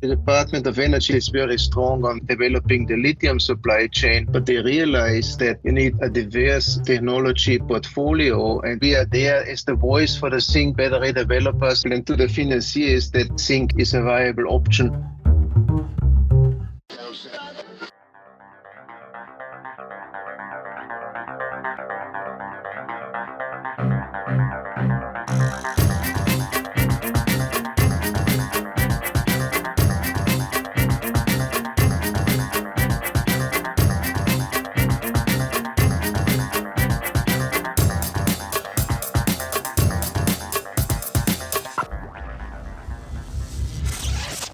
The Department of Energy is very strong on developing the lithium supply chain, but they realize that you need a diverse technology portfolio, and we are there as the voice for the zinc battery developers and to the financiers that zinc is a viable option.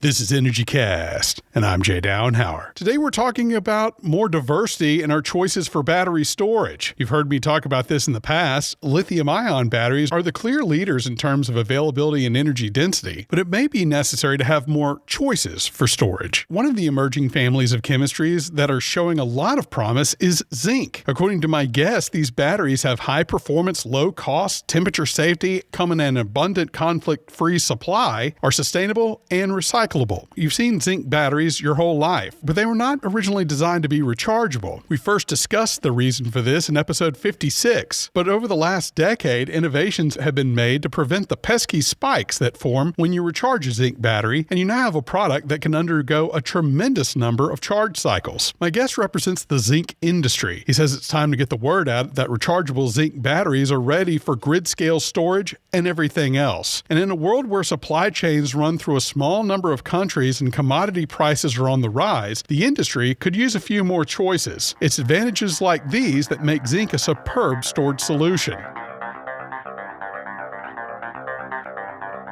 This is Energy Cast, and I'm Jay Downhauer. Today we're talking about more diversity in our choices for battery storage. You've heard me talk about this in the past. Lithium-ion batteries are the clear leaders in terms of availability and energy density, but it may be necessary to have more choices for storage. One of the emerging families of chemistries that are showing a lot of promise is zinc. According to my guest, these batteries have high performance, low cost, temperature safety, come in an abundant conflict-free supply, are sustainable, and recyclable. You've seen zinc batteries your whole life, but they were not originally designed to be rechargeable. We first discussed the reason for this in episode 56, but over the last decade, innovations have been made to prevent the pesky spikes that form when you recharge a zinc battery, and you now have a product that can undergo a tremendous number of charge cycles. My guest represents the zinc industry. He says it's time to get the word out that rechargeable zinc batteries are ready for grid-scale storage and everything else. And in a world where supply chains run through a small number of countries and commodity prices are on the rise, the industry could use a few more choices. It's advantages like these that make zinc a superb storage solution.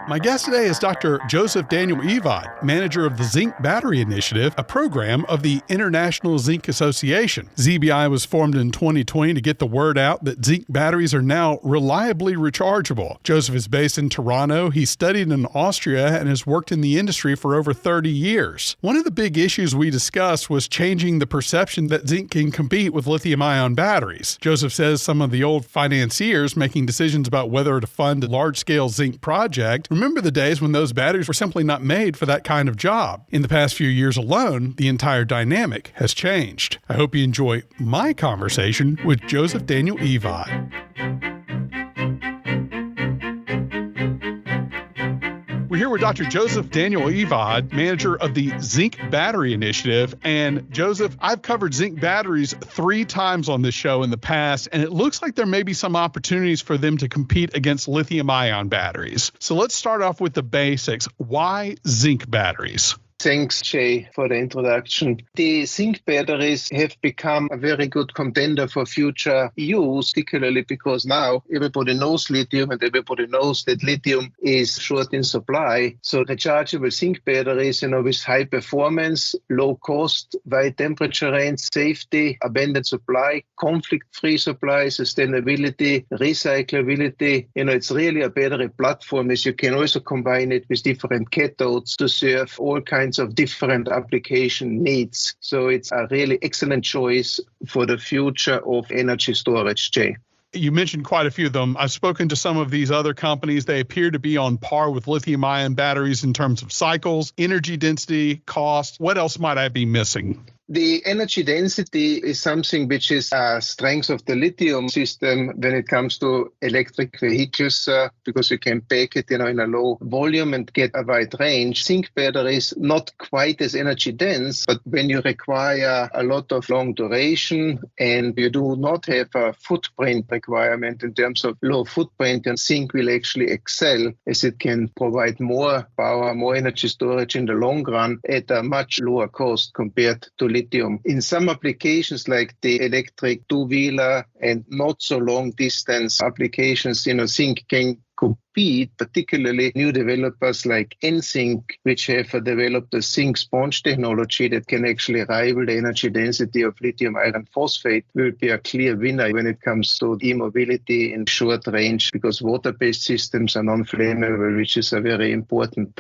My guest today is Dr. Joseph Daniel Evad, manager of the Zinc Battery Initiative, a program of the International Zinc Association. ZBI was formed in 2020 to get the word out that zinc batteries are now reliably rechargeable. Joseph is based in Toronto. He studied in Austria and has worked in the industry for over 30 years. One of the big issues we discussed was changing the perception that zinc can compete with lithium-ion batteries. Joseph says some of the old financiers making decisions about whether to fund a large-scale zinc project remember the days when those batteries were simply not made for that kind of job. In the past few years alone, the entire dynamic has changed. I hope you enjoy my conversation with Joseph Daniel Evad. We're here with Dr. Joseph Daniel Evad, manager of the Zinc Battery Initiative. And Joseph, I've covered zinc batteries 3 times on this show in the past, and it looks like there may be some opportunities for them to compete against lithium-ion batteries. So let's start off with the basics. Why zinc batteries? Thanks, Jay, for the introduction. The zinc batteries have become a very good contender for future use, particularly because now everybody knows lithium and everybody knows that lithium is short in supply. So rechargeable zinc batteries, with high performance, low cost, wide temperature range, safety, abundant supply, conflict-free supply, sustainability, recyclability. It's really a battery platform, as you can also combine it with different cathodes to serve all kinds of different application needs. So it's a really excellent choice for the future of energy storage, Jay. You mentioned quite a few of them. I've spoken to some of these other companies. They appear to be on par with lithium-ion batteries in terms of cycles, energy density, cost. What else might I be missing? The energy density is something which is a strength of the lithium system when it comes to electric vehicles, because you can pack it in a low volume and get a wide range. Zinc batteries, not quite as energy dense, but when you require a lot of long duration and you do not have a footprint requirement in terms of low footprint, then zinc will actually excel as it can provide more power, more energy storage in the long run at a much lower cost compared to lithium. In some applications like the electric two-wheeler and not so long distance applications, zinc can compete, particularly new developers like NZinc, which have developed a zinc sponge technology that can actually rival the energy density of lithium iron phosphate, will be a clear winner when it comes to e-mobility in short range, because water-based systems are non-flammable, which is a very important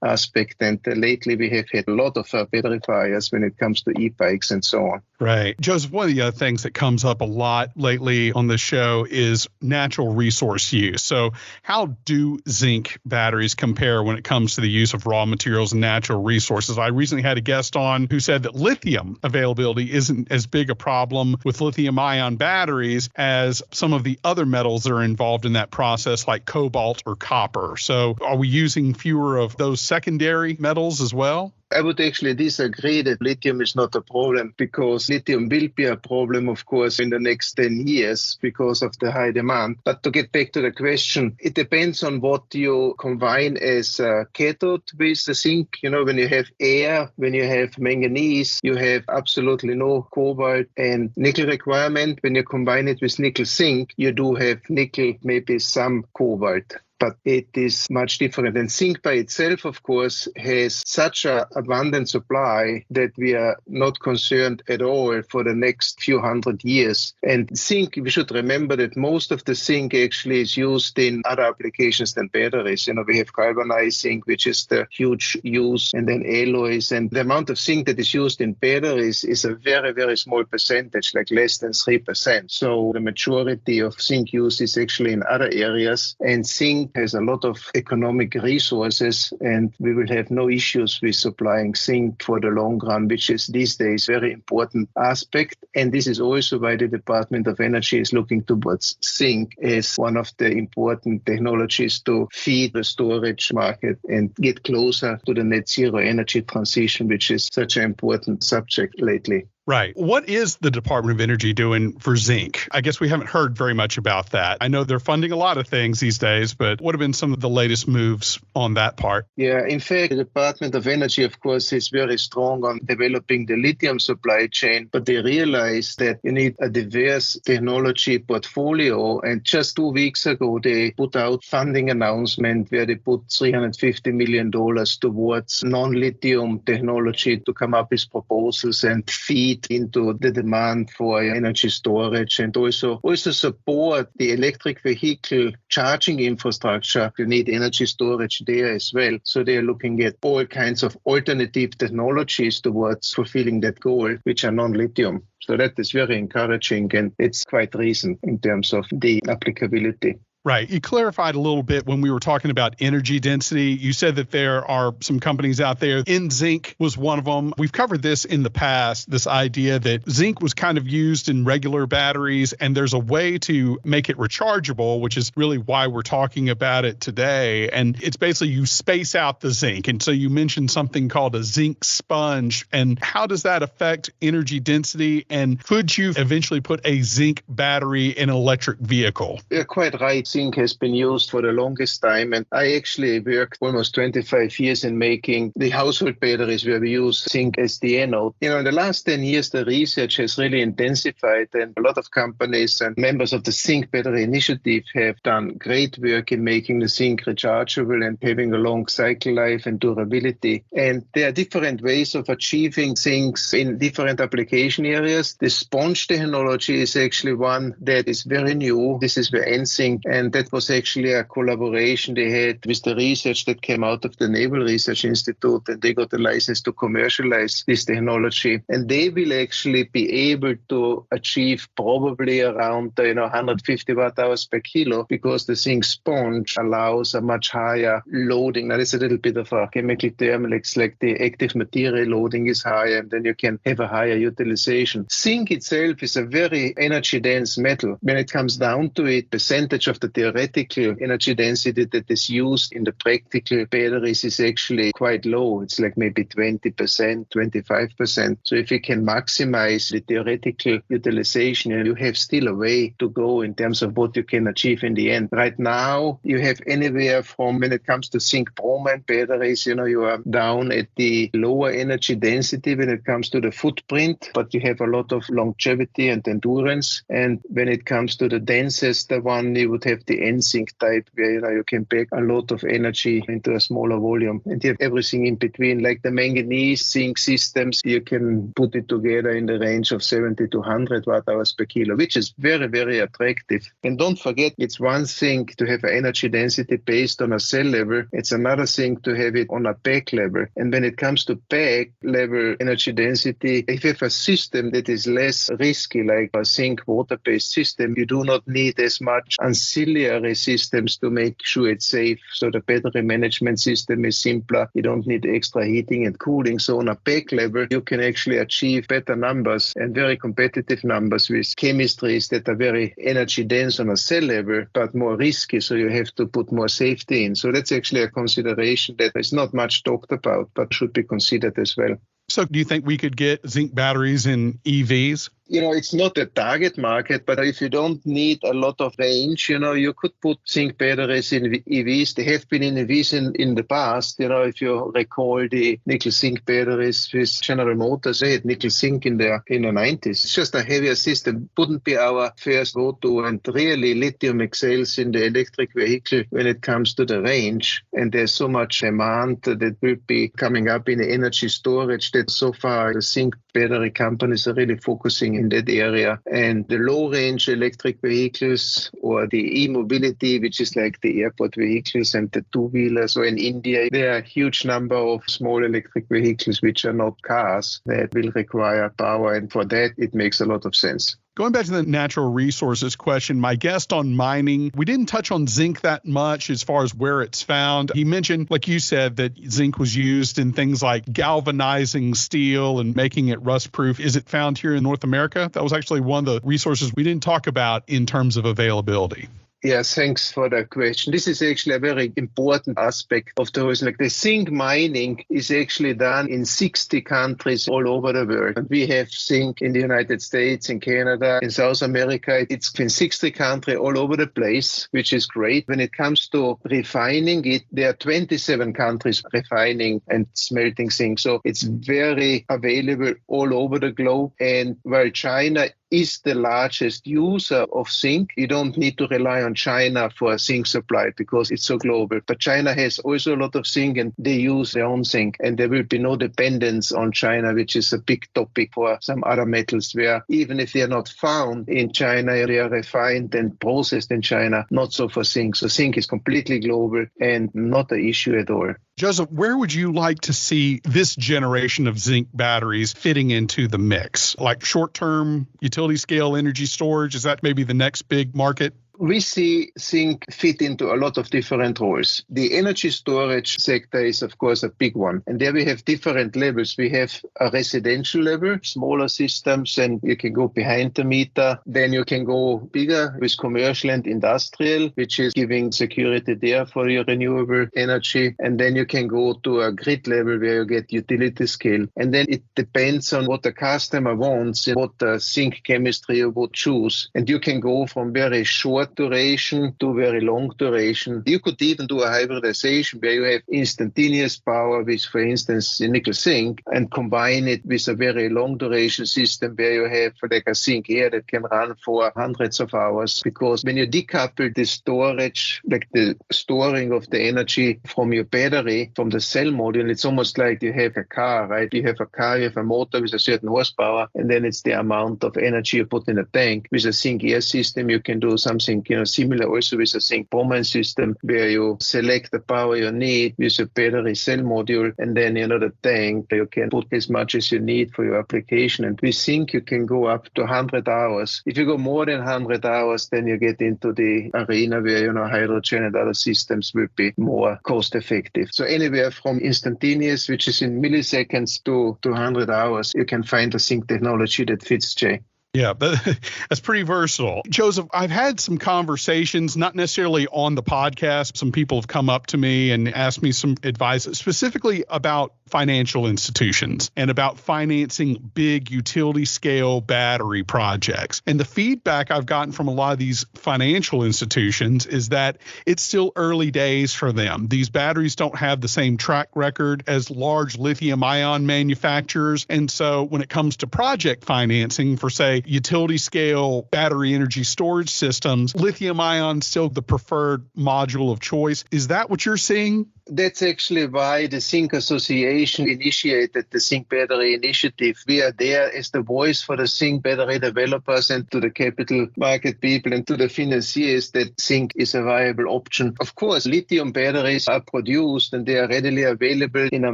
aspect. And lately we have had a lot of battery fires when it comes to e-bikes and so on. Right. Joseph, one of the other things that comes up a lot lately on the show is natural resource use. So how how do zinc batteries compare when it comes to the use of raw materials and natural resources? I recently had a guest on who said that lithium availability isn't as big a problem with lithium-ion batteries as some of the other metals that are involved in that process, like cobalt or copper. So are we using fewer of those secondary metals as well? I would actually disagree that lithium is not a problem, because lithium will be a problem, of course, in the next 10 years because of the high demand. But to get back to the question, it depends on what you combine as a cathode with the zinc. You know, when you have air, when you have manganese, you have absolutely no cobalt and nickel requirement. When you combine it with nickel zinc, you do have nickel, maybe some cobalt. But it is much different. And zinc by itself, of course, has such an abundant supply that we are not concerned at all for the next few hundred years. And zinc, we should remember that most of the zinc actually is used in other applications than batteries. You know, we have galvanized zinc, which is the huge use, and then alloys. And the amount of zinc that is used in batteries is a very, very small percentage, like less than 3%. So the majority of zinc use is actually in other areas. And zinc has a lot of economic resources, and we will have no issues with supplying zinc for the long run, which is these days a very important aspect. And this is also why the Department of Energy is looking towards zinc as one of the important technologies to feed the storage market and get closer to the net zero energy transition, which is such an important subject lately. Right. What is the Department of Energy doing for zinc? I guess we haven't heard very much about that. I know they're funding a lot of things these days, but what have been some of the latest moves on that part? Yeah, in fact, the Department of Energy, of course, is very strong on developing the lithium supply chain, but they realize that you need a diverse technology portfolio. And just 2 weeks ago, they put out funding announcement where they put $350 million towards non-lithium technology to come up with proposals and feed into the demand for energy storage, and also support the electric vehicle charging infrastructure. You need energy storage there as well. So they are looking at all kinds of alternative technologies towards fulfilling that goal, which are non-lithium. So that is very encouraging, and it's quite recent in terms of the applicability. Right. You clarified a little bit when we were talking about energy density. You said that there are some companies out there. Zinc was one of them. We've covered this in the past, this idea that zinc was kind of used in regular batteries, and there's a way to make it rechargeable, which is really why we're talking about it today. And it's basically you space out the zinc. And so you mentioned something called a zinc sponge. And how does that affect energy density? And could you eventually put a zinc battery in an electric vehicle? You're quite right. Zinc has been used for the longest time, and I actually worked almost 25 years in making the household batteries where we use zinc as the anode. You know, in the last 10 years, the research has really intensified, and a lot of companies and members of the Zinc Battery Initiative have done great work in making the zinc rechargeable and having a long cycle life and durability. And there are different ways of achieving zincs in different application areas. The sponge technology is actually one that is very new. This is where NSync, and that was actually a collaboration they had with the research that came out of the Naval Research Institute, and they got a license to commercialize this technology. And they will actually be able to achieve probably around 150 watt-hours per kilo, because the zinc sponge allows a much higher loading. Now, it's a little bit of a chemical term, it's like the active material loading is higher, and then you can have a higher utilization. Zinc itself is a very energy-dense metal. When it comes down to it, percentage of the theoretical energy density that is used in the practical batteries is actually quite low. It's like maybe 20%, 25%. So if you can maximize the theoretical utilization, you have still a way to go in terms of what you can achieve in the end. Right now, you have anywhere from, when it comes to zinc bromide batteries, you are down at the lower energy density when it comes to the footprint, but you have a lot of longevity and endurance. And when it comes to the densest one, you would have the NSync type, where you can pack a lot of energy into a smaller volume, and you have everything in between, like the manganese zinc systems. You can put it together in the range of 70 to 100 watt-hours per kilo, which is very, very attractive. And don't forget, it's one thing to have an energy density based on a cell level. It's another thing to have it on a pack level. And when it comes to pack level energy density, if you have a system that is less risky, like a zinc water-based system, you do not need as much ancillary auxiliary systems to make sure it's safe. So the battery management system is simpler. You don't need extra heating and cooling. So on a pack level, you can actually achieve better numbers and very competitive numbers with chemistries that are very energy dense on a cell level, but more risky. So you have to put more safety in. So that's actually a consideration that is not much talked about, but should be considered as well. So do you think we could get zinc batteries in EVs? It's not a target market, but if you don't need a lot of range, you could put zinc batteries in EVs. They have been in EVs in the past. If you recall the nickel zinc batteries with General Motors, they had nickel zinc in the 90s. It's just a heavier system. Wouldn't be our first go-to. And really, lithium excels in the electric vehicle when it comes to the range. And there's so much demand that will be coming up in energy storage that so far the zinc battery companies are really focusing in that area. And the low-range electric vehicles or the e-mobility, which is like the airport vehicles and the two-wheelers, or in India, there are a huge number of small electric vehicles which are not cars that will require power. And for that, it makes a lot of sense. Going back to the natural resources question, my guest on mining, we didn't touch on zinc that much as far as where it's found. He mentioned, like you said, that zinc was used in things like galvanizing steel and making it rust-proof. Is it found here in North America? That was actually one of the resources we didn't talk about in terms of availability. Yes, thanks for the question. This is actually a very important aspect of the whole. Like the zinc mining is actually done in 60 countries all over the world. And we have zinc in the United States, in Canada, in South America. It's in 60 countries all over the place, which is great. When it comes to refining it, there are 27 countries refining and smelting zinc. So it's very available all over the globe. And while China is the largest user of zinc, you don't need to rely on China for a zinc supply because it's so global. But China has also a lot of zinc and they use their own zinc. And there will be no dependence on China, which is a big topic for some other metals where even if they are not found in China, they are refined and processed in China, not so for zinc. So zinc is completely global and not an issue at all. Joseph, where would you like to see this generation of zinc batteries fitting into the mix? Like short-term utility scale energy storage? Is that maybe the next big market? We see zinc fit into a lot of different roles. The energy storage sector is, of course, a big one. And there we have different levels. We have a residential level, smaller systems, and you can go behind the meter. Then you can go bigger with commercial and industrial, which is giving security there for your renewable energy. And then you can go to a grid level where you get utility scale. And then it depends on what the customer wants and what the zinc chemistry you would choose. And you can go from very short duration to very long duration. You could even do a hybridization where you have instantaneous power, which for instance nickel zinc, and combine it with a very long duration system where you have like a zinc air that can run for hundreds of hours. Because when you decouple the storage, like the storing of the energy from your battery, from the cell module, it's almost like you have a car, right? You have a car, you have a motor with a certain horsepower, and then it's the amount of energy you put in a tank. With a zinc air system, you can do something similar also with a zinc bromine system where you select the power you need with a battery cell module, and then the tank, you can put as much as you need for your application. And with zinc, you can go up to 100 hours. If you go more than 100 hours, then you get into the arena where hydrogen and other systems will be more cost effective. So anywhere from instantaneous, which is in milliseconds, to 100 hours, you can find a zinc technology that fits, Jay. Yeah, that's pretty versatile. Joseph, I've had some conversations, not necessarily on the podcast. Some people have come up to me and asked me some advice specifically about financial institutions and about financing big utility scale battery projects. And the feedback I've gotten from a lot of these financial institutions is that it's still early days for them. These batteries don't have the same track record as large lithium ion manufacturers. And so when it comes to project financing for, say, utility scale battery energy storage systems, lithium ion still the preferred module of choice. Is that what you're seeing? That's actually why the Zinc Association initiated the Zinc Battery Initiative. We are there as the voice for the zinc battery developers and to the capital market people and to the financiers that zinc is a viable option. Of course, lithium batteries are produced and they are readily available in a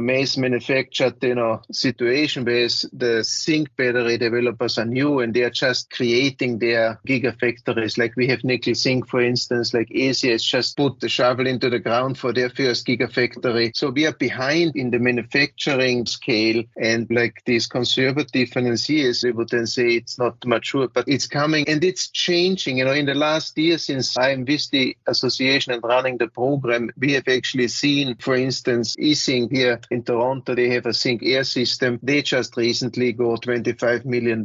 mass manufactured situation, whereas the zinc battery developers are new and they are just creating their gigafactories. Like we have nickel zinc, for instance, like Asia has just put the shovel into the ground for their first gigafactory. So we are behind in the manufacturing scale, and like these conservative financiers, they would then say it's not mature, but it's coming and it's changing. In the last year since I'm with the association and running the program, we have actually seen, for instance, eZinc here in Toronto, they have a zinc air system. They just recently got $25 million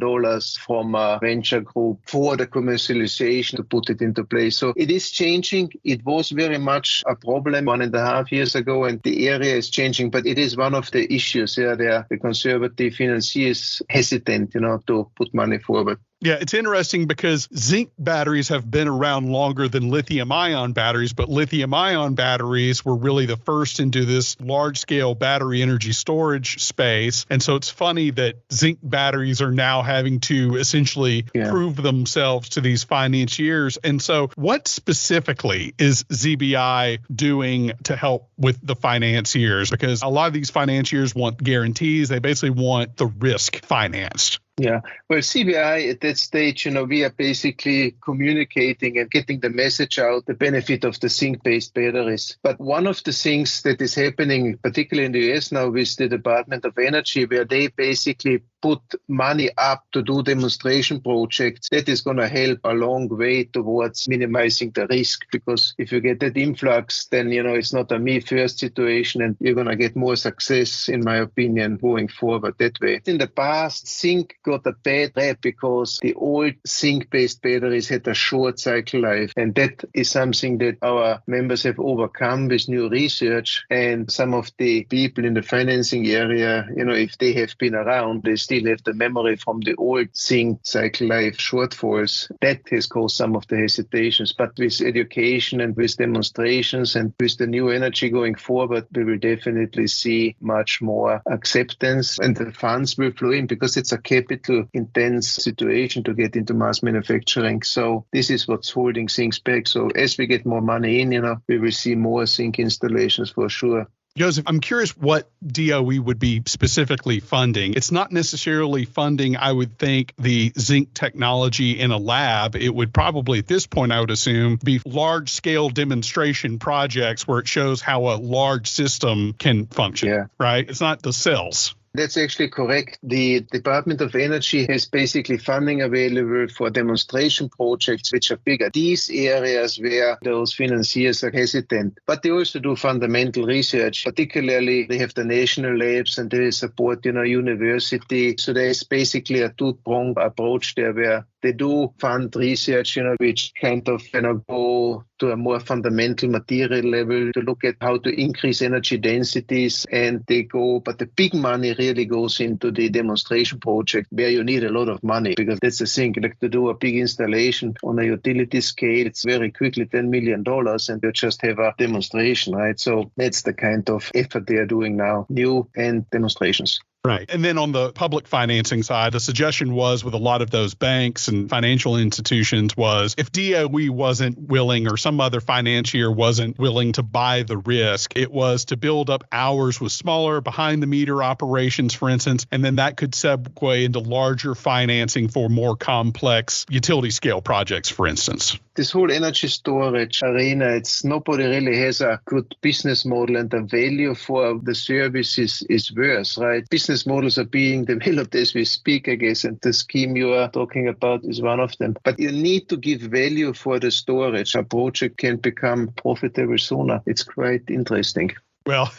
from a venture group for the commercialization to put it into place. So it is changing. It was very much a problem 1.5 years ago, and the area is changing, but it is one of the issues. The conservative financiers hesitant, to put money forward. Yeah, it's interesting because zinc batteries have been around longer than lithium-ion batteries, but lithium-ion batteries were really the first into this large-scale battery energy storage space. And so it's funny that zinc batteries are now having to essentially prove themselves to these financiers. And so what specifically is ZBI doing to help with the financiers? Because a lot of these financiers want guarantees. They basically want the risk financed. Yeah, well, CBI at that stage, we are basically communicating and getting the message out, the benefit of the zinc-based batteries. But one of the things that is happening, particularly in the US now with the Department of Energy, where they basically put money up to do demonstration projects, that is going to help a long way towards minimizing the risk. Because if you get that influx, then, it's not a me first situation and you're going to get more success, in my opinion, going forward that way. In the past, zinc got a bad rep because the old zinc-based batteries had a short cycle life. And that is something that our members have overcome with new research. And some of the people in the financing area, if they have been around, they still have the memory from the old zinc cycle life shortfalls. That has caused some of the hesitations. But with education and with demonstrations and with the new energy going forward, we will definitely see much more acceptance and the funds will flow in because it's a capital intense situation to get into mass manufacturing. So this is what's holding things back. So as we get more money in, we will see more zinc installations for sure. Joseph, I'm curious what DOE would be specifically funding. It's not necessarily funding, I would think, the zinc technology in a lab. It would probably, at this point, I would assume, be large-scale demonstration projects where it shows how a large system can function, right? It's not the cells. That's actually correct. The Department of Energy has basically funding available for demonstration projects which are bigger. These areas where those financiers are hesitant, but they also do fundamental research. Particularly, they have the national labs and they support, university. So there is basically a two-pronged approach there where they do fund research, which kind of, go to a more fundamental material level to look at how to increase energy densities. And but the big money really goes into the demonstration project where you need a lot of money because that's the thing. Like to do a big installation on a utility scale, it's very quickly $10 million and you just have a demonstration, right? So that's the kind of effort they are doing now, new and demonstrations. Right. And then on the public financing side, the suggestion was with a lot of those banks and financial institutions was if DOE wasn't willing or some other financier wasn't willing to buy the risk, it was to build up hours with smaller behind the meter operations, for instance, and then that could segue into larger financing for more complex utility scale projects, for instance. This whole energy storage arena, nobody really has a good business model and the value for the service is worse, right? Business models are being developed as we speak, I guess, and the scheme you are talking about is one of them. But you need to give value for the storage. A project can become profitable sooner. It's quite interesting. Well,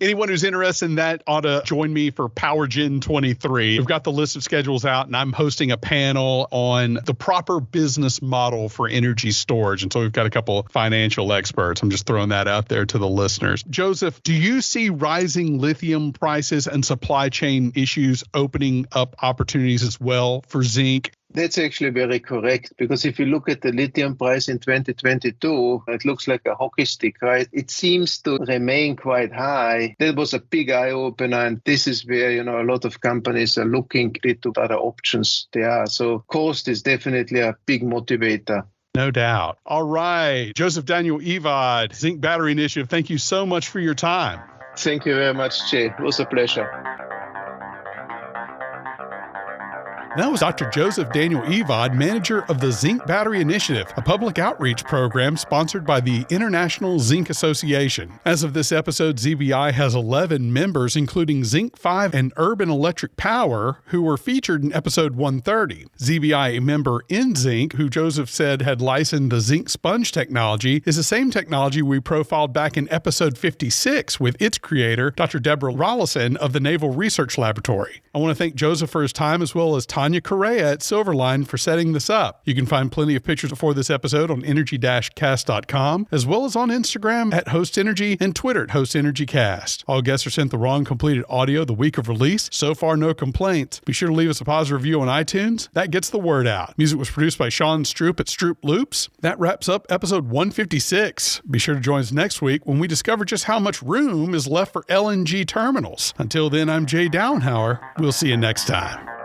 anyone who's interested in that ought to join me for PowerGen 23. We've got the list of schedules out, and I'm hosting a panel on the proper business model for energy storage. And so we've got a couple of financial experts. I'm just throwing that out there to the listeners. Joseph, do you see rising lithium prices and supply chain issues opening up opportunities as well for zinc? That's actually very correct, because if you look at the lithium price in 2022, it looks like a hockey stick, right? It seems to remain quite high. That was a big eye-opener, and this is where, a lot of companies are looking into other options there. So cost is definitely a big motivator. No doubt. All right. Joseph Daniel Evad, Zinc Battery Initiative, thank you so much for your time. Thank you very much, Jay. It was a pleasure. That was Dr. Joseph Daniel Evad, manager of the Zinc Battery Initiative, a public outreach program sponsored by the International Zinc Association. As of this episode, ZBI has 11 members, including Zinc 5 and Urban Electric Power, who were featured in episode 130. ZBI, a member in Zinc, who Joseph said had licensed the Zinc sponge technology, is the same technology we profiled back in episode 56 with its creator, Dr. Deborah Rollison of the Naval Research Laboratory. I want to thank Joseph for his time, as well as Tanya Correa at Silverline for setting this up. You can find plenty of pictures for this episode on energy-cast.com, as well as on Instagram at HostEnergy and Twitter at HostEnergyCast. All guests are sent the wrong completed audio the week of release. So far, no complaints. Be sure to leave us a positive review on iTunes. That gets the word out. Music was produced by Sean Stroop at Stroop Loops. That wraps up episode 156. Be sure to join us next week when we discover just how much room is left for LNG terminals. Until then, I'm Jay Downhauer. We'll see you next time.